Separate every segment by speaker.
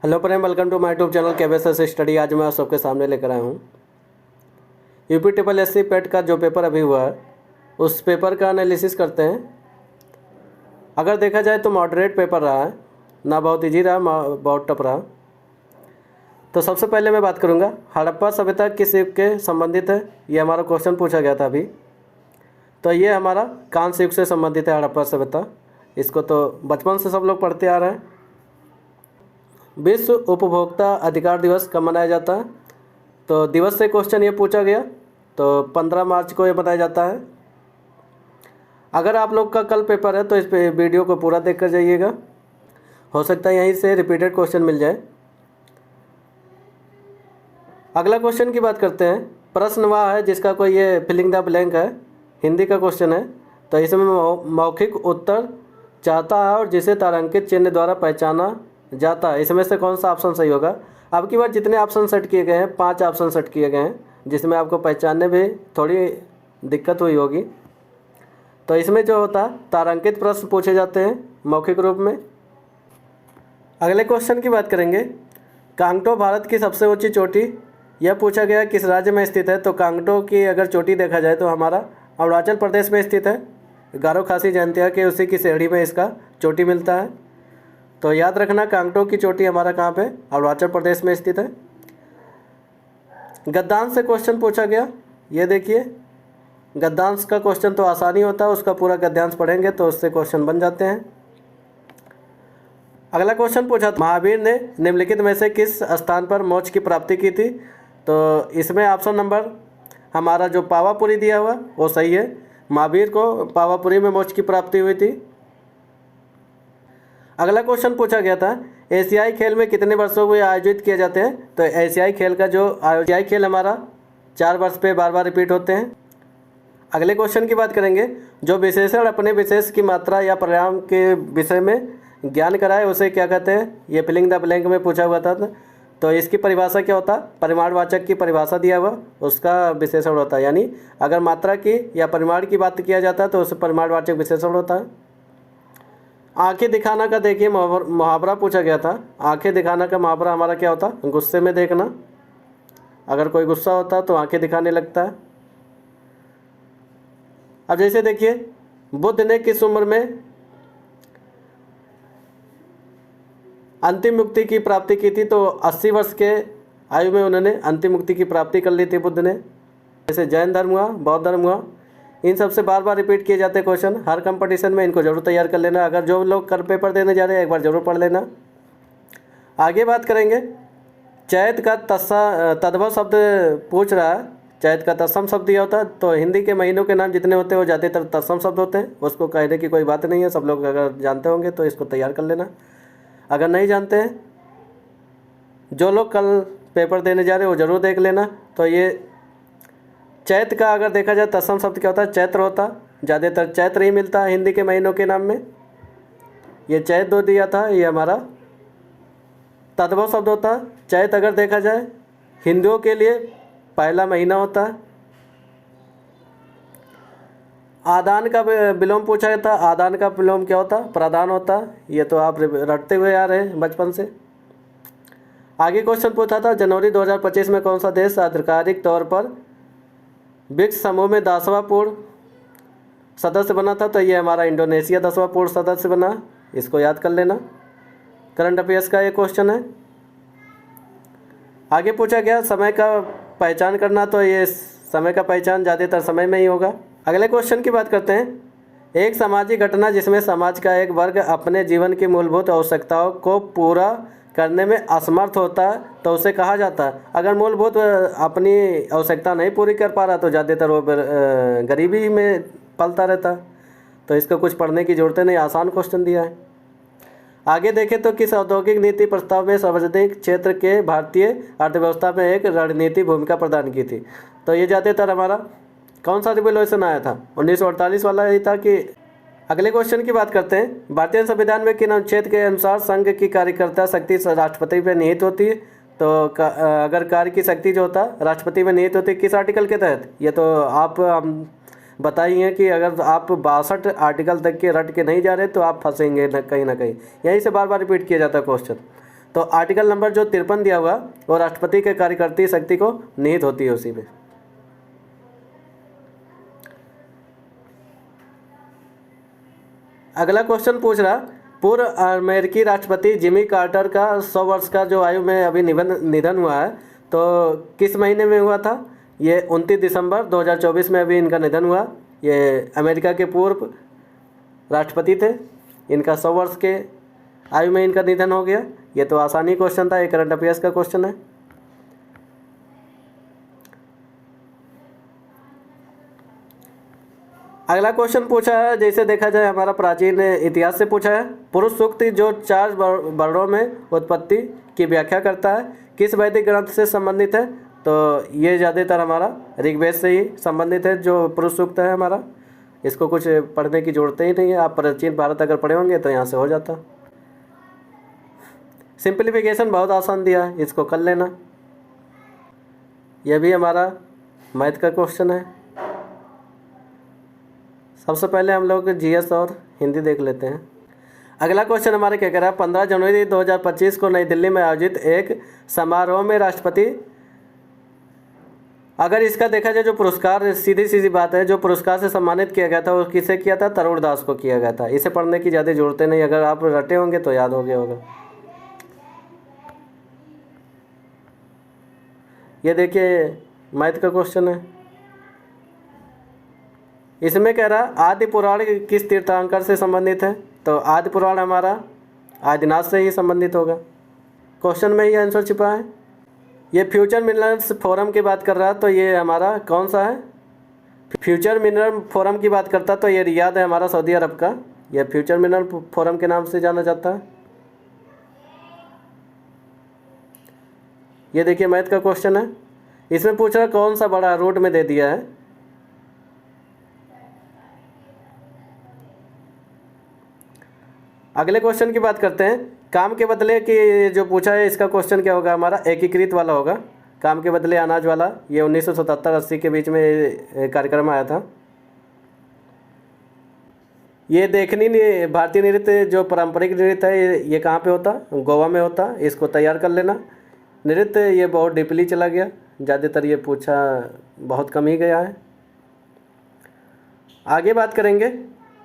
Speaker 1: Hello Prem, welcome to my YouTube channel KBS study. आज मैं आप सबके सामने लेकर आया हूँ यूपी ट्रिपल एससी पेट का जो पेपर अभी हुआ है उस पेपर का एनालिसिस करते हैं। अगर देखा जाए तो मॉडरेट पेपर रहा है, ना बहुत इजी रहा बहुत टफ रहा। तो सबसे पहले मैं बात करूँगा हड़प्पा सभ्यता किस युग के संबंधित है। ये हमारा क्वेश्चन पूछा गया था अभी। तो ये हमारा कांस्य युग से संबंधित है हड़प्पा सभ्यता। इसको तो बचपन से सब लोग पढ़ते आ रहे हैं। विश्व उपभोक्ता अधिकार दिवस कब मनाया जाता है? तो दिवस से क्वेश्चन ये पूछा गया, तो 15 मार्च को ये मनाया जाता है। अगर आप लोग का कल पेपर है तो इस पे वीडियो को पूरा देख कर जाइएगा, हो सकता है यहीं से रिपीटेड क्वेश्चन मिल जाए। अगला क्वेश्चन की बात करते हैं। प्रश्न वह है जिसका कोई ये फिलिंग द ब्लैंक है, हिंदी का क्वेश्चन है। तो इसमें मौखिक उत्तर चाहता है और जिसे तारांकित चिन्ह द्वारा पहचाना जाता है। इसमें से कौन सा ऑप्शन सही होगा? अब की बार जितने ऑप्शन सेट किए गए हैं 5 ऑप्शन सेट किए गए हैं, जिसमें आपको पहचानने में थोड़ी दिक्कत हुई होगी। तो इसमें जो होता है तारांकित प्रश्न पूछे जाते हैं मौखिक रूप में। अगले क्वेश्चन की बात करेंगे। कांगटो भारत की सबसे ऊंची चोटी, यह पूछा गया किस राज्य में स्थित है। तो कांगटो की अगर चोटी देखा जाए तो हमारा अरुणाचल प्रदेश में स्थित है। गारो खासी जयंतिया के उसी की श्रेणी में इसका चोटी मिलता है। तो याद रखना कांगटो की चोटी हमारा कहाँ पे? अरुणाचल प्रदेश में स्थित है। गद्यांश से क्वेश्चन पूछा गया, ये देखिए गद्यांश का क्वेश्चन तो आसानी होता है, उसका पूरा गद्यांश पढ़ेंगे तो उससे क्वेश्चन बन जाते हैं। अगला क्वेश्चन पूछा महावीर ने निम्नलिखित में से किस स्थान पर मोक्ष की प्राप्ति की थी। तो इसमें ऑप्शन नंबर हमारा जो पावापुरी दिया हुआ वो सही है। महावीर को पावापुरी में मोक्ष की प्राप्ति हुई थी। अगला क्वेश्चन पूछा गया था एशियाई खेल में कितने वर्षों में आयोजित किए जाते हैं। तो एशियाई खेल का जो एशियाई खेल हमारा 4 वर्ष पे बार बार रिपीट होते हैं। अगले क्वेश्चन की बात करेंगे। जो विशेषण अपने विशेष की मात्रा या परिणाम के विषय में ज्ञान कराए उसे क्या कहते हैं। ये फिलिंग द ब्लैंक में पूछा हुआ था। तो इसकी परिभाषा क्या होता है? परिमाणवाचक की परिभाषा दिया हुआ उसका विशेषण होता है। यानी अगर मात्रा की या परिमाण की बात किया जाता है तो उसे परिमाणवाचक विशेषण होता है। आंखें दिखाना का देखिए मुहावरा पूछा गया था। आंखें दिखाना का मुहावरा हमारा क्या होता? गुस्से में देखना। अगर कोई गुस्सा होता तो आंखें दिखाने लगता है। अब जैसे देखिए बुद्ध ने किस उम्र में अंतिम मुक्ति की प्राप्ति की थी। तो 80 वर्ष के आयु में उन्होंने अंतिम मुक्ति की प्राप्ति कर ली थी बुद्ध ने। जैसे जैन धर्म हुआ, बौद्ध धर्म हुआ, इन सबसे बार बार रिपीट किए जाते हैं क्वेश्चन हर कंपटीशन में। इनको जरूर तैयार कर लेना। अगर जो लोग कल पेपर देने जा रहे हैं एक बार जरूर पढ़ लेना। आगे बात करेंगे चैत का तद्भव शब्द पूछ रहा है। चैत का तत्सम शब्द दिया होता है। तो हिंदी के महीनों के नाम जितने होते हैं वो ज़्यादातर तत्सम शब्द होते हैं, उसको कहने की कोई बात नहीं है। सब लोग अगर जानते होंगे तो इसको तैयार कर लेना। अगर नहीं जानते हैं, जो लोग कल पेपर देने जा रहे हैं वो ज़रूर देख लेना। तो ये चैत का अगर देखा जाए तत्सम शब्द क्या होता है? चैत्र होता। ज़्यादातर चैत्र ही मिलता है हिंदी के महीनों के नाम में। ये चैत 2 दिया था, ये हमारा तद्भव शब्द होता है। चैत अगर देखा जाए हिंदुओं के लिए पहला महीना होता है। आदान का विलोम पूछा गया था। आदान का विलोम क्या होता? प्रदान होता। ये तो आप रटते हुए आ रहे हैं बचपन से। आगे क्वेश्चन पूछा था जनवरी 2025 में कौन सा देश आधिकारिक तौर पर ब्रिक्स समूह में 10वां पूर्ण सदस्य बना था। तो ये हमारा इंडोनेशिया 10वां पूर्ण सदस्य बना। इसको याद कर लेना, करंट अफेयर्स का ये क्वेश्चन है। आगे पूछा गया समय का पहचान करना। तो ये समय का पहचान ज़्यादातर समय में ही होगा। अगले क्वेश्चन की बात करते हैं। एक सामाजिक घटना जिसमें समाज का एक वर्ग अपने जीवन की मूलभूत आवश्यकताओं को पूरा करने में असमर्थ होता है तो उसे कहा जाता है। अगर मूलभूत अपनी आवश्यकता नहीं पूरी कर पा रहा तो ज़्यादातर वो गरीबी में पलता रहता है। तो इसको कुछ पढ़ने की ज़रूरत नहीं, आसान क्वेश्चन दिया है। आगे देखें तो किस औद्योगिक नीति प्रस्ताव में सार्वजनिक क्षेत्र के भारतीय अर्थव्यवस्था में एक रणनीतिक भूमिका प्रदान की थी। तो ये ज़्यादातर हमारा कौन सा रिवोल्यूशन आया था? 1948 वाला ही था कि। अगले क्वेश्चन की बात करते हैं। भारतीय संविधान में किन अनुच्छेद के अनुसार संघ की कार्यकर्ता शक्ति राष्ट्रपति पर निहित होती है। तो अगर कार्य की शक्ति जो होता है राष्ट्रपति में निहित होती है किस आर्टिकल के तहत? ये तो आप बताइए कि अगर आप 62 आर्टिकल तक के रट के नहीं जा रहे तो आप फंसेंगे कहीं ना कहीं। यहीं से बार बार रिपीट किया जाता है क्वेश्चन। तो आर्टिकल नंबर जो 53 दिया हुआ वो राष्ट्रपति के कार्यकर्ती शक्ति को निहित होती है उसी में। अगला क्वेश्चन पूछ रहा, पूर्व अमेरिकी राष्ट्रपति जिमी कार्टर का 100 वर्ष का जो आयु में अभी निधन हुआ है, तो किस महीने में हुआ था? ये 29 दिसंबर 2024 में अभी इनका निधन हुआ। ये अमेरिका के पूर्व राष्ट्रपति थे, इनका 100 वर्ष के आयु में इनका निधन हो गया। ये तो आसानी क्वेश्चन था, ये करंट अफेयर्स का क्वेश्चन है। अगला क्वेश्चन पूछा है, जैसे देखा जाए हमारा प्राचीन इतिहास से पूछा है, पुरुष सूक्त जो 4 वर्णों में उत्पत्ति की व्याख्या करता है किस वैदिक ग्रंथ से संबंधित है? तो ये ज़्यादातर हमारा ऋग्वेद से ही संबंधित है जो पुरुष सूक्त है हमारा। इसको कुछ पढ़ने की जरूरत ही नहीं है, आप प्राचीन भारत अगर पढ़े होंगे तो यहाँ से हो जाता। सिंप्लीफिकेशन बहुत आसान दिया है, इसको कर लेना। यह भी हमारा मैथ का क्वेश्चन है। सबसे पहले हम लोग जीएस और हिंदी देख लेते हैं। अगला क्वेश्चन हमारे क्या कह रहा है, 15 जनवरी 2025 को नई दिल्ली में आयोजित एक समारोह में राष्ट्रपति, अगर इसका देखा जाए जो पुरस्कार, सीधी सीधी बात है, जो पुरस्कार से सम्मानित किया गया था वो किसे किया था? तरुण दास को किया गया था। इसे पढ़ने की ज़्यादा जरूरतें नहीं, अगर आप रटे होंगे तो याद हो गया होगा। ये देखिए मैथ का क्वेश्चन है। इसमें कह रहा आदि पुराण किस तीर्थंकर से संबंधित है? तो आदि पुराण हमारा आदिनाथ से ही संबंधित होगा। क्वेश्चन में ही आंसर छिपा है। ये फ्यूचर मिनरल्स फोरम की बात कर रहा, तो ये हमारा कौन सा है? फ्यूचर मिनरल फोरम की बात करता तो ये रियाद है हमारा, सऊदी अरब का। यह फ्यूचर मिनरल फोरम के नाम से जाना जाता है। ये देखिए मैथ का क्वेश्चन है। इसमें पूछ रहा कौन सा बड़ा रूट में दे दिया है? अगले क्वेश्चन की बात करते हैं। काम के बदले की जो पूछा है, इसका क्वेश्चन क्या होगा हमारा? एकीकृत वाला होगा, काम के बदले अनाज वाला। ये 1977-80 के बीच में कार्यक्रम आया था। ये देखनी नहीं, भारतीय नृत्य जो पारंपरिक नृत्य है ये कहाँ पे होता? गोवा में होता। इसको तैयार कर लेना। नृत्य ये बहुत डीपली चला गया, ज़्यादातर ये पूछा बहुत कम ही गया है। आगे बात करेंगे,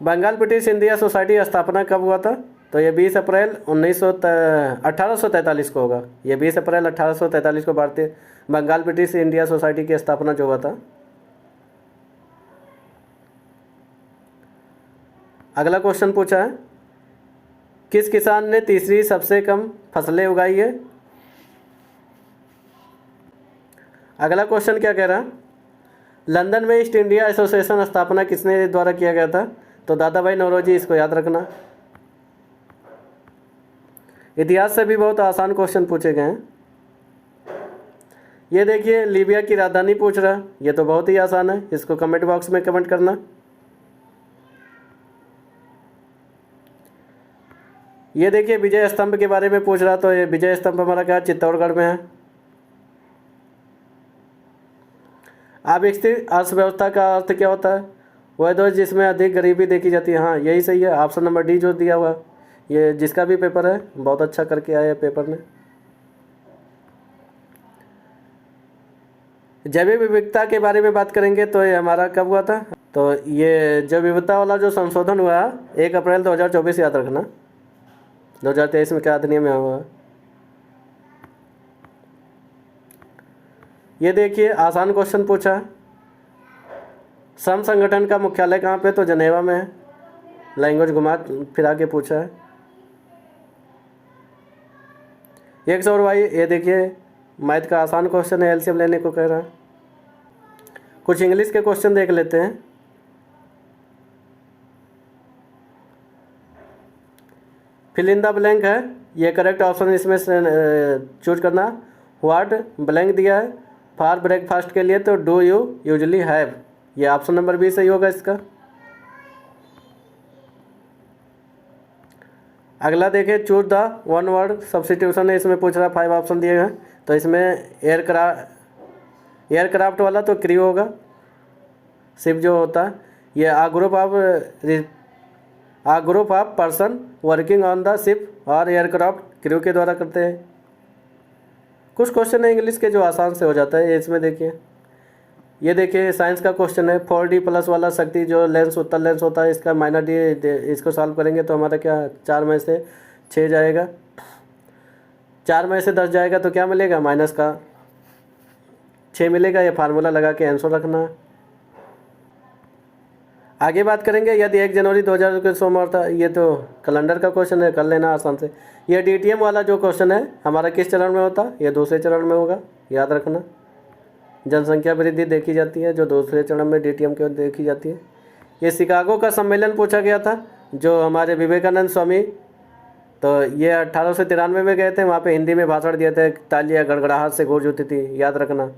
Speaker 1: बंगाल ब्रिटिश इंडिया सोसाइटी स्थापना कब हुआ था? तो ये 20 अप्रैल 1843 को होगा। ये 20 अप्रैल 1843 को भारतीय बंगाल ब्रिटिश इंडिया सोसाइटी की स्थापना जो हुआ था। अगला क्वेश्चन पूछा है, किस किसान ने तीसरी सबसे कम फसलें उगाई है? अगला क्वेश्चन क्या कह रहा है, लंदन में ईस्ट इंडिया एसोसिएशन स्थापना किसने द्वारा किया गया था? तो दादा भाई नौरोजी। इसको याद रखना। इतिहास से भी बहुत आसान क्वेश्चन पूछे गए हैं। ये देखिए लीबिया की राजधानी पूछ रहा है, ये तो बहुत ही आसान है, इसको कमेंट बॉक्स में कमेंट करना। ये देखिए विजय स्तंभ के बारे में पूछ रहा, तो ये विजय स्तंभ हमारा क्या चित्तौड़गढ़ में है। अविकसित अर्थव्यवस्था का अर्थ क्या होता है? वह देश जिसमें अधिक गरीबी देखी जाती है। हाँ यही सही है, ऑप्शन नंबर डी जो दिया हुआ। ये जिसका भी पेपर है बहुत अच्छा करके आया है पेपर ने। जैविक विविधता के बारे में बात करेंगे, तो ये हमारा कब हुआ था? तो ये जैव विविधता वाला जो संशोधन हुआ 1 अप्रैल 2024, याद रखना। 2023 में क्या अधिनियम हुआ? ये देखिए आसान क्वेश्चन पूछा, श्रम संगठन का मुख्यालय कहाँ पे? तो जनेवा में है। लैंग्वेज घुमा फिरा के पूछा है। एक्स और वाई, ये देखिए मैथ का आसान क्वेश्चन है, एलसीएम लेने को कह रहा है। कुछ इंग्लिश के क्वेश्चन देख लेते हैं। फिल इन द ब्लैंक है, ये करेक्ट ऑप्शन इसमें चूज करना। व्हाट ब्लैंक दिया है फॉर ब्रेकफास्ट के लिए, तो डू यू यूजली हैव, ये ऑप्शन नंबर बी सही होगा इसका। अगला देखें, choose the one word substitution है, इसमें पूछ रहा 5 ऑप्शन दिए हैं। तो इसमें एयरक्राफ्ट वाला तो क्रू होगा, शिप जो होता है। ये a group of person working on the ship और एयरक्राफ्ट क्रू के द्वारा करते हैं। कुछ क्वेश्चन है इंग्लिश के जो आसान से हो जाता है, ये इसमें देखिए। ये देखिए साइंस का क्वेश्चन है, 4D प्लस वाला शक्ति जो लेंस उत्तल लेंस होता है इसका -D, इसको सॉल्व करेंगे तो हमारा क्या 4 में से 6 जाएगा, 4 में से 10 जाएगा तो क्या मिलेगा -6 मिलेगा। ये फार्मूला लगा के आंसर रखना। आगे बात करेंगे, यदि 1 जनवरी 2000 को सोमवार था, ये तो कैलेंडर का क्वेश्चन है, कर लेना आसान से। ये DTM वाला जो क्वेश्चन है हमारा किस चरण में होता, ये दूसरे चरण में होगा, याद रखना। जनसंख्या वृद्धि देखी जाती है जो दूसरे चरण में DTM के देखी जाती है। ये शिकागो का सम्मेलन पूछा गया था जो हमारे विवेकानंद स्वामी, तो ये 1893 में गए थे, वहाँ पे हिंदी में भाषण दिए थे, तालियां गड़गड़ाहट से गूंज उठी थी, याद रखना।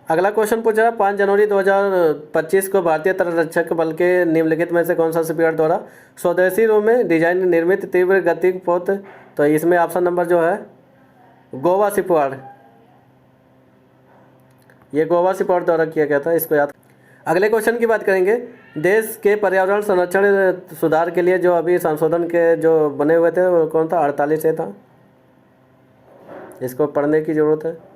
Speaker 1: अगला क्वेश्चन पूछा 5 जनवरी 2025 को भारतीय तटरक्षक बल के निम्नलिखित में से कौन सा शिपयार्ड द्वारा स्वदेशी रूप में डिजाइन निर्मित तीव्र गति पोत, तो इसमें ऑप्शन नंबर जो है गोवा शिपयार्ड, ये गोवा शिपयार्ड द्वारा किया गया था, इसको याद। अगले क्वेश्चन की बात करेंगे, देश के पर्यावरण संरक्षण सुधार के लिए जो अभी संशोधन के जो बने हुए थे वो कौन था, 48 था, इसको पढ़ने की ज़रूरत है।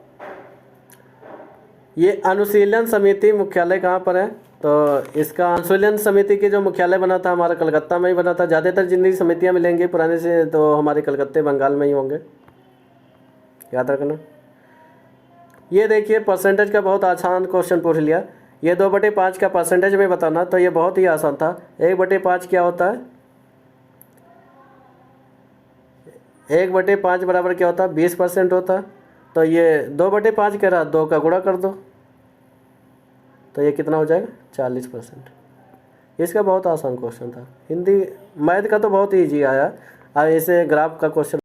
Speaker 1: ये अनुशीलन समिति मुख्यालय कहाँ पर है, तो इसका अनुशीलन समिति की जो मुख्यालय बना था हमारा कलकत्ता में ही बना था। ज़्यादातर जितनी समितियाँ मिलेंगी पुराने से तो हमारे कलकत्ते बंगाल में ही होंगे, याद रखना। ये देखिए परसेंटेज का बहुत आसान क्वेश्चन पूछ लिया। ये 2/5 का परसेंटेज में बताना, तो ये बहुत ही आसान था। 1/5 क्या होता है, 1/5 बराबर क्या होता है, 20% होता। तो ये 2/5 कह रहा, 2 का गुणा कर दो तो ये कितना हो जाएगा, 40%। इसका बहुत आसान क्वेश्चन था। हिंदी मैथ का तो बहुत ईजी आया। अब इसे ग्राफ का क्वेश्चन